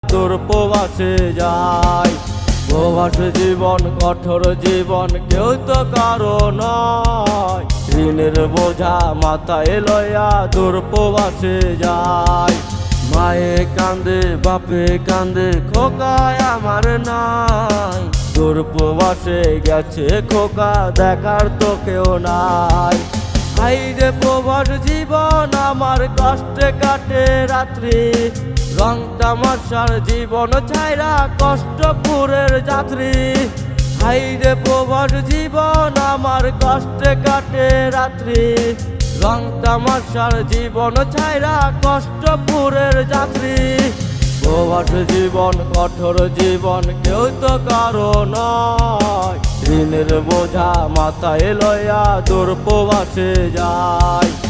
দূর প্রবাসে যায়। প্রবাস জীবন কঠোর জীবন, কেউ তো কারো নয়। ঋণের বোঝা মাথায় লইয়া দূর প্রবাসে যায়। মায়ে কান্দে বাপে কান্দে, খোকায় আমার নাই। দূর প্রবাসে গেছে খোকা, দেখার তো কেউ নাই। হাইরে প্রবাস জীবন আমার, কষ্টে কাটে রাত্রি। রং তামাশার জীবন ছাইরা কষ্টপুরের যাত্রী। হাইরে প্রবাস জীবন আমার, কষ্টে কাটে রাত্রি। রং তামাশার জীবন ছাইরা কষ্টপুরের যাত্রী। প্রবাস জীবন কঠোর জীবন, কেউ তো কারো নয়। ঋণের বোঝা মাথায় লইয়া দূর প্রবাসে যায়।